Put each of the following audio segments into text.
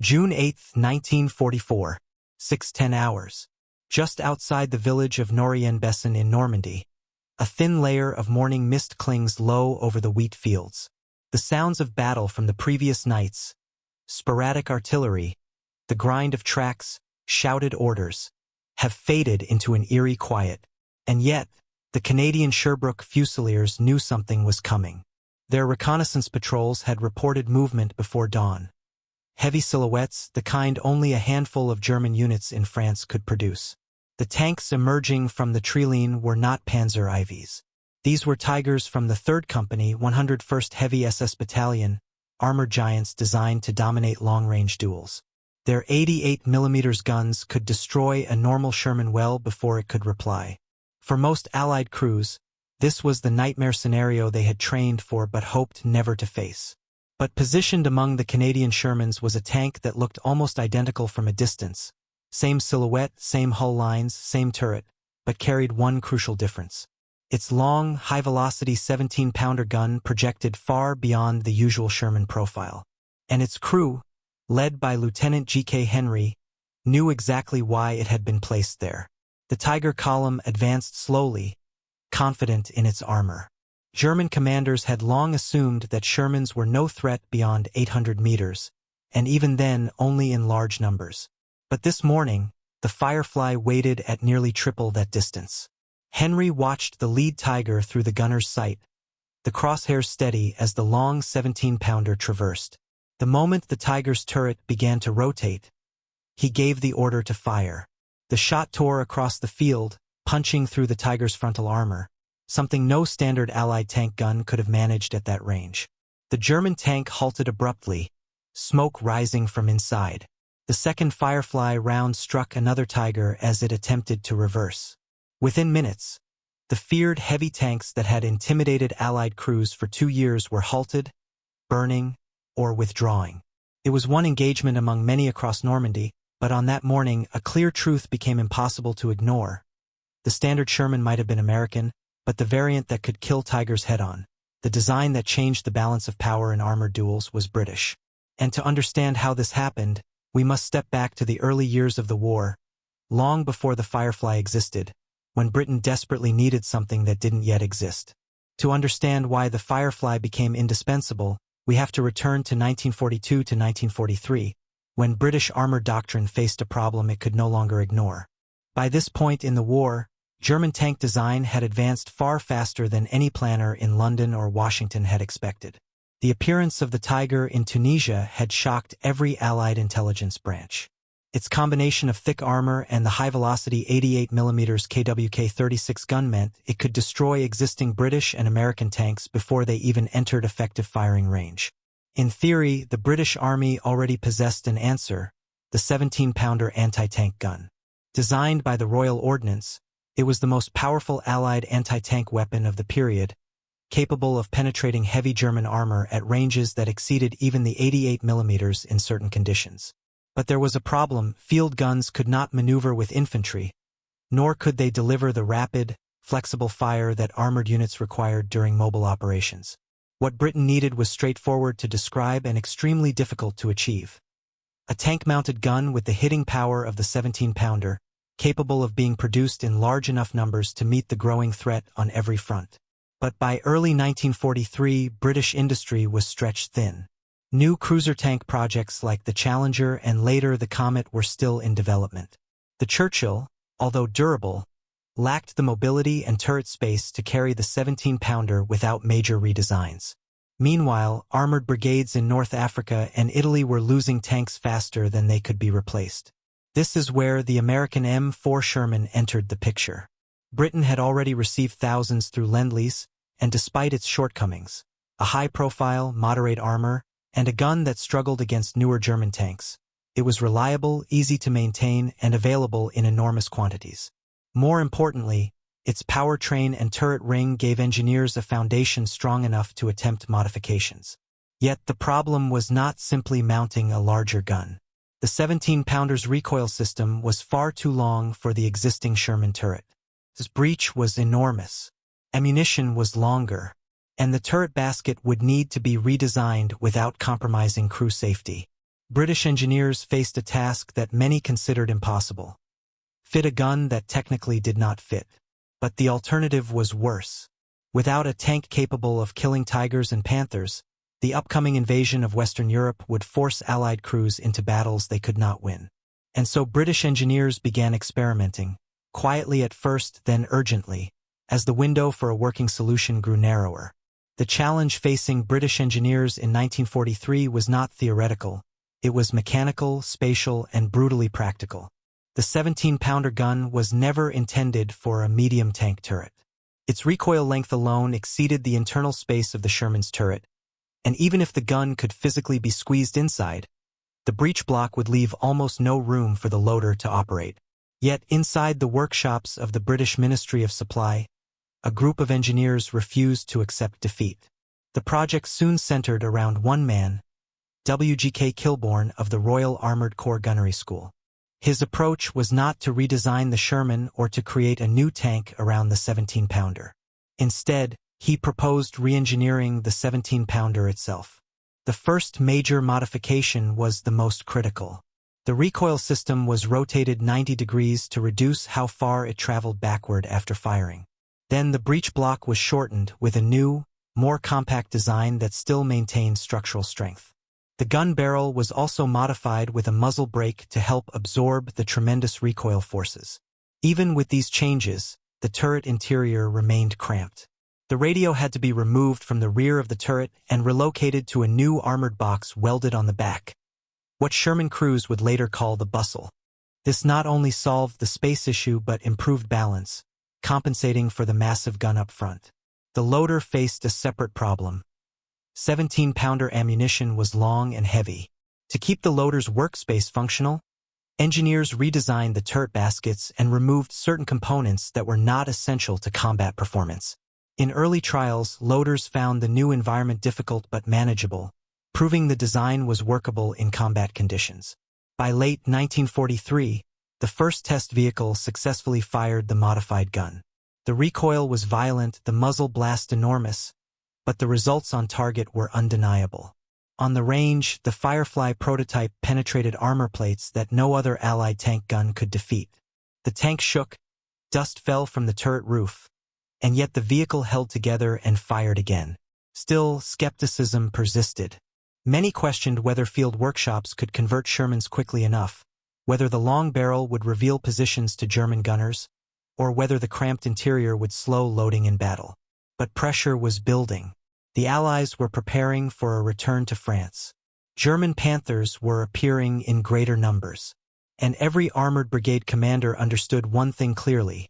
June 8, 1944, 6:10 hours. Just outside the village of Normandy in Normandy, a thin layer of morning mist clings low over the wheat fields. The sounds of battle from the previous nights, sporadic artillery, the grind of tracks, shouted orders, have faded into an eerie quiet. And yet, the Canadian Sherbrooke Fusiliers knew something was coming. Their reconnaissance patrols had reported movement before dawn. Heavy silhouettes, the kind only a handful of German units in France could produce. The tanks emerging from the treeline were not Panzer IVs. These were Tigers from the 3rd Company, 101st Heavy SS Battalion, armored giants designed to dominate long-range duels. Their 88mm guns could destroy a normal Sherman well before it could reply. For most Allied crews, this was the nightmare scenario they had trained for but hoped never to face. But positioned among the Canadian Shermans was a tank that looked almost identical from a distance. Same silhouette, same hull lines, same turret, but carried one crucial difference. Its long, high-velocity 17-pounder gun projected far beyond the usual Sherman profile. And its crew, led by Lieutenant G.K. Henry, knew exactly why it had been placed there. The Tiger column advanced slowly, confident in its armor. German commanders had long assumed that Shermans were no threat beyond 800 meters, and even then only in large numbers. But this morning, the Firefly waited at nearly triple that distance. Henry watched the lead Tiger through the gunner's sight, the crosshairs steady as the long 17-pounder traversed. The moment the Tiger's turret began to rotate, he gave the order to fire. The shot tore across the field, punching through the Tiger's frontal armor, something no standard Allied tank gun could have managed at that range. The German tank halted abruptly, smoke rising from inside. The second Firefly round struck another Tiger as it attempted to reverse. Within minutes, the feared heavy tanks that had intimidated Allied crews for 2 years were halted, burning, or withdrawing. It was one engagement among many across Normandy, but on that morning a clear truth became impossible to ignore. The standard Sherman might have been American, but the variant that could kill Tigers head-on, the design that changed the balance of power in armored duels, was British. And to understand how this happened, we must step back to the early years of the war, long before the Firefly existed, when Britain desperately needed something that didn't yet exist. To understand why the Firefly became indispensable, we have to return to 1942 to 1943, when British armor doctrine faced a problem it could no longer ignore. By this point in the war, German tank design had advanced far faster than any planner in London or Washington had expected. The appearance of the Tiger in Tunisia had shocked every Allied intelligence branch. Its combination of thick armor and the high-velocity 88mm KWK-36 gun meant it could destroy existing British and American tanks before they even entered effective firing range. In theory, the British Army already possessed an answer, the 17-pounder anti-tank gun. Designed by the Royal Ordnance, it was the most powerful Allied anti-tank weapon of the period, capable of penetrating heavy German armor at ranges that exceeded even the 88mm in certain conditions. But there was a problem: field guns could not maneuver with infantry, nor could they deliver the rapid, flexible fire that armored units required during mobile operations. What Britain needed was straightforward to describe and extremely difficult to achieve. A tank-mounted gun with the hitting power of the 17-pounder, capable of being produced in large enough numbers to meet the growing threat on every front. But by early 1943, British industry was stretched thin. New cruiser tank projects like the Challenger and later the Comet were still in development. The Churchill, although durable, lacked the mobility and turret space to carry the 17-pounder without major redesigns. Meanwhile, armored brigades in North Africa and Italy were losing tanks faster than they could be replaced. This is where the American M4 Sherman entered the picture. Britain had already received thousands through Lend-Lease, and despite its shortcomings, a high-profile, moderate armor, and a gun that struggled against newer German tanks, it was reliable, easy to maintain, and available in enormous quantities. More importantly, its powertrain and turret ring gave engineers a foundation strong enough to attempt modifications. Yet the problem was not simply mounting a larger gun. The 17-pounder's recoil system was far too long for the existing Sherman turret. Its breech was enormous. Ammunition was longer, and the turret basket would need to be redesigned without compromising crew safety. British engineers faced a task that many considered impossible. Fit a gun that technically did not fit. But the alternative was worse. Without a tank capable of killing tigers and panthers, the upcoming invasion of Western Europe would force Allied crews into battles they could not win. And so British engineers began experimenting, quietly at first, then urgently, as the window for a working solution grew narrower. The challenge facing British engineers in 1943 was not theoretical. It was mechanical, spatial, and brutally practical. The 17-pounder gun was never intended for a medium tank turret. Its recoil length alone exceeded the internal space of the Sherman's turret, and even if the gun could physically be squeezed inside, the breech block would leave almost no room for the loader to operate. Yet inside the workshops of the British Ministry of Supply, a group of engineers refused to accept defeat. The project soon centered around one man, W.G.K. Kilbourne of the Royal Armoured Corps Gunnery School. His approach was not to redesign the Sherman or to create a new tank around the 17-pounder. Instead, he proposed re-engineering the 17-pounder itself. The first major modification was the most critical. The recoil system was rotated 90 degrees to reduce how far it traveled backward after firing. Then the breech block was shortened with a new, more compact design that still maintained structural strength. The gun barrel was also modified with a muzzle brake to help absorb the tremendous recoil forces. Even with these changes, the turret interior remained cramped. The radio had to be removed from the rear of the turret and relocated to a new armored box welded on the back, what Sherman crews would later call the bustle. This not only solved the space issue but improved balance, compensating for the massive gun up front. The loader faced a separate problem. 17-pounder ammunition was long and heavy. To keep the loader's workspace functional, engineers redesigned the turret baskets and removed certain components that were not essential to combat performance. In early trials, loaders found the new environment difficult but manageable, proving the design was workable in combat conditions. By late 1943, the first test vehicle successfully fired the modified gun. The recoil was violent, the muzzle blast enormous, but the results on target were undeniable. On the range, the Firefly prototype penetrated armor plates that no other Allied tank gun could defeat. The tank shook, dust fell from the turret roof, and yet the vehicle held together and fired again. Still, skepticism persisted. Many questioned whether field workshops could convert Shermans quickly enough, whether the long barrel would reveal positions to German gunners, or whether the cramped interior would slow loading in battle. But pressure was building. The Allies were preparing for a return to France. German Panthers were appearing in greater numbers, and every armored brigade commander understood one thing clearly.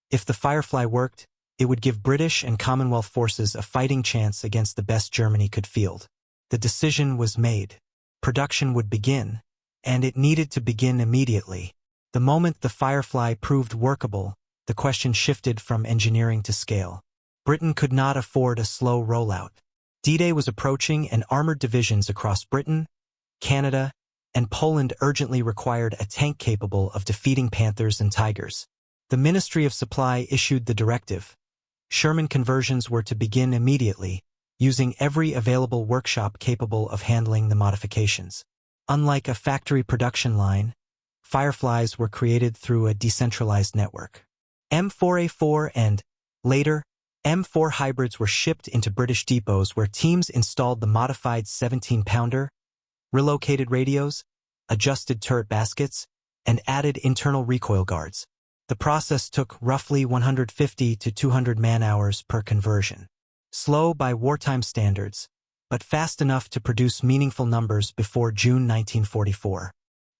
If the Firefly worked, it would give British and Commonwealth forces a fighting chance against the best Germany could field. The decision was made. Production would begin, and it needed to begin immediately. The moment the Firefly proved workable, the question shifted from engineering to scale. Britain could not afford a slow rollout. D-Day was approaching, and armored divisions across Britain, Canada, and Poland urgently required a tank capable of defeating Panthers and Tigers. The Ministry of Supply issued the directive. Sherman conversions were to begin immediately, using every available workshop capable of handling the modifications. Unlike a factory production line, Fireflies were created through a decentralized network. M4A4 and, later, M4 hybrids were shipped into British depots where teams installed the modified 17-pounder, relocated radios, adjusted turret baskets, and added internal recoil guards. The process took roughly 150 to 200 man-hours per conversion. Slow by wartime standards, but fast enough to produce meaningful numbers before June 1944.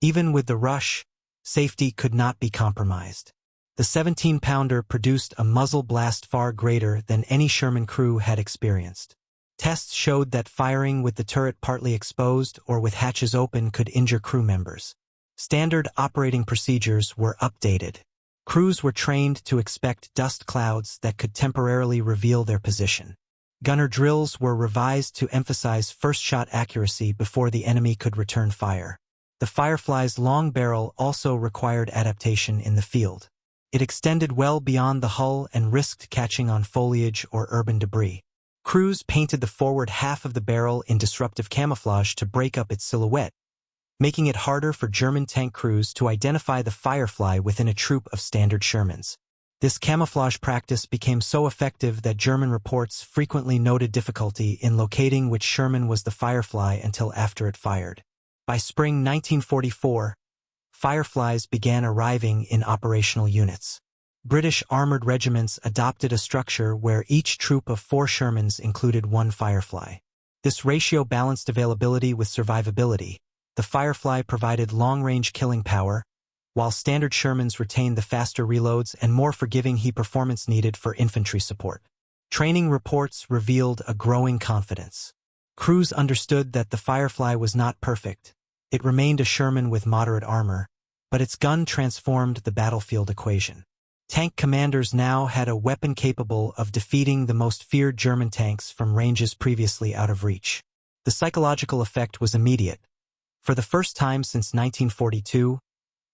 Even with the rush, safety could not be compromised. The 17-pounder produced a muzzle blast far greater than any Sherman crew had experienced. Tests showed that firing with the turret partly exposed or with hatches open could injure crew members. Standard operating procedures were updated. Crews were trained to expect dust clouds that could temporarily reveal their position. Gunner drills were revised to emphasize first-shot accuracy before the enemy could return fire. The Firefly's long barrel also required adaptation in the field. It extended well beyond the hull and risked catching on foliage or urban debris. Crews painted the forward half of the barrel in disruptive camouflage to break up its silhouette, making it harder for German tank crews to identify the Firefly within a troop of standard Shermans. This camouflage practice became so effective that German reports frequently noted difficulty in locating which Sherman was the Firefly until after it fired. By spring 1944, Fireflies began arriving in operational units. British armored regiments adopted a structure where each troop of 4 Shermans included 1 Firefly. This ratio balanced availability with survivability. The Firefly provided long-range killing power, while standard Shermans retained the faster reloads and more forgiving heat performance needed for infantry support. Training reports revealed a growing confidence. Crews understood that the Firefly was not perfect. It remained a Sherman with moderate armor, but its gun transformed the battlefield equation. Tank commanders now had a weapon capable of defeating the most feared German tanks from ranges previously out of reach. The psychological effect was immediate. For the first time since 1942,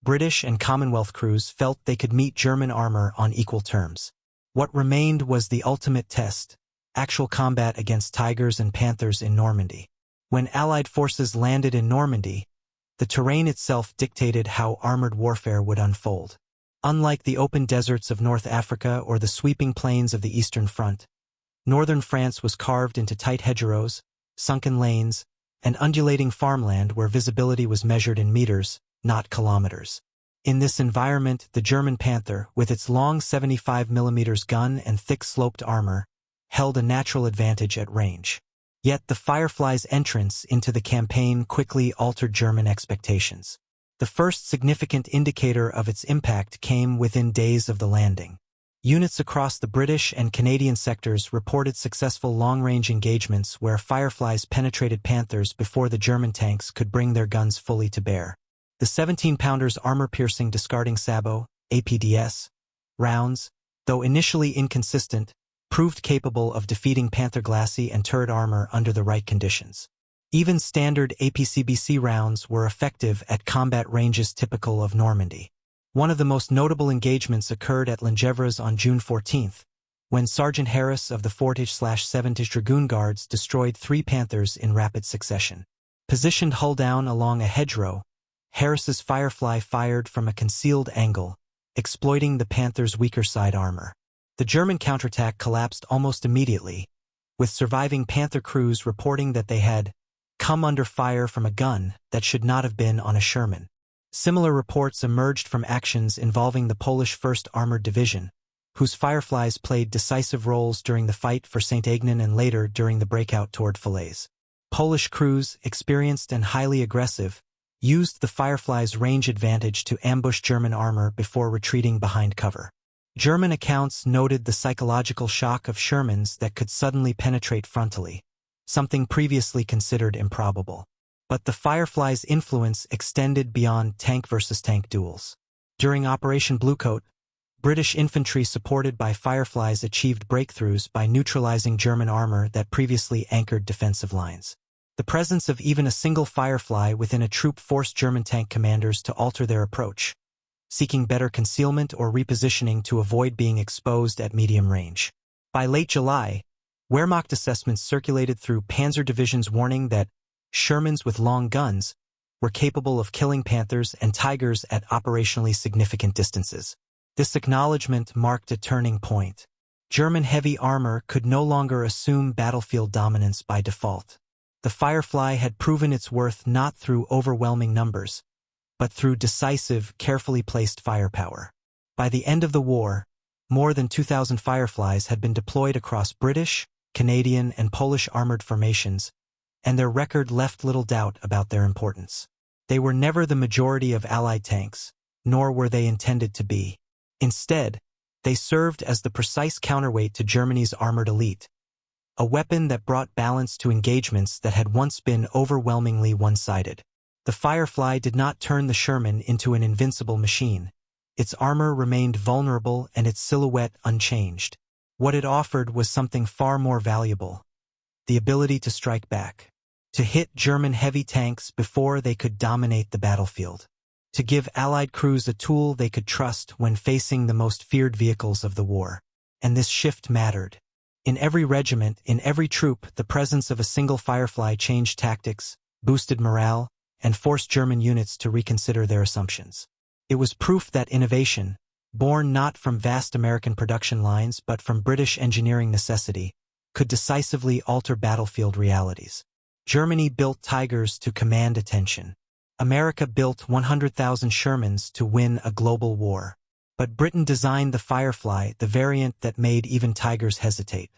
British and Commonwealth crews felt they could meet German armor on equal terms. What remained was the ultimate test: actual combat against Tigers and Panthers in Normandy. When Allied forces landed in Normandy, the terrain itself dictated how armored warfare would unfold. Unlike the open deserts of North Africa or the sweeping plains of the Eastern Front, northern France was carved into tight hedgerows, sunken lanes, and undulating farmland where visibility was measured in meters, not kilometers. In this environment, the German Panther, with its long 75mm gun and thick sloped armor, held a natural advantage at range. Yet the Firefly's entrance into the campaign quickly altered German expectations. The first significant indicator of its impact came within days of the landing. Units across the British and Canadian sectors reported successful long-range engagements where Fireflies penetrated Panthers before the German tanks could bring their guns fully to bear. The 17-pounders armor-piercing discarding sabot, APDS, rounds, though initially inconsistent, proved capable of defeating Panther glacis and turret armor under the right conditions. Even standard APCBC rounds were effective at combat ranges typical of Normandy. One of the most notable engagements occurred at Langevres on June 14, when Sergeant Harris of the 4th/7th Dragoon Guards destroyed 3 Panthers in rapid succession. Positioned hull down along a hedgerow, Harris's Firefly fired from a concealed angle, exploiting the Panther's weaker side armor. The German counterattack collapsed almost immediately, with surviving Panther crews reporting that they had come under fire from a gun that should not have been on a Sherman. Similar reports emerged from actions involving the Polish 1st Armored Division, whose Fireflies played decisive roles during the fight for St. Aignan and later during the breakout toward Falaise. Polish crews, experienced and highly aggressive, used the Firefly's range advantage to ambush German armor before retreating behind cover. German accounts noted the psychological shock of Shermans that could suddenly penetrate frontally, something previously considered improbable. But the Firefly's influence extended beyond tank-versus-tank duels. During Operation Bluecoat, British infantry supported by Fireflies achieved breakthroughs by neutralizing German armor that previously anchored defensive lines. The presence of even a single Firefly within a troop forced German tank commanders to alter their approach, seeking better concealment or repositioning to avoid being exposed at medium range. By late July, Wehrmacht assessments circulated through Panzer divisions warning that Shermans with long guns were capable of killing Panthers and Tigers at operationally significant distances. This acknowledgement marked a turning point. German heavy armor could no longer assume battlefield dominance by default. The Firefly had proven its worth not through overwhelming numbers, but through decisive, carefully placed firepower. By the end of the war, more than 2,000 Fireflies had been deployed across British, Canadian, and Polish armored formations, and their record left little doubt about their importance. They were never the majority of Allied tanks, nor were they intended to be. Instead, they served as the precise counterweight to Germany's armored elite, a weapon that brought balance to engagements that had once been overwhelmingly one-sided. The Firefly did not turn the Sherman into an invincible machine. Its armor remained vulnerable and its silhouette unchanged. What it offered was something far more valuable: the ability to strike back, to hit German heavy tanks before they could dominate the battlefield, to give Allied crews a tool they could trust when facing the most feared vehicles of the war. And this shift mattered. In every regiment, in every troop, the presence of a single Firefly changed tactics, boosted morale, and forced German units to reconsider their assumptions. It was proof that innovation, born not from vast American production lines but from British engineering necessity, could decisively alter battlefield realities. Germany built Tigers to command attention. America built 100,000 Shermans to win a global war. But Britain designed the Firefly, the variant that made even Tigers hesitate.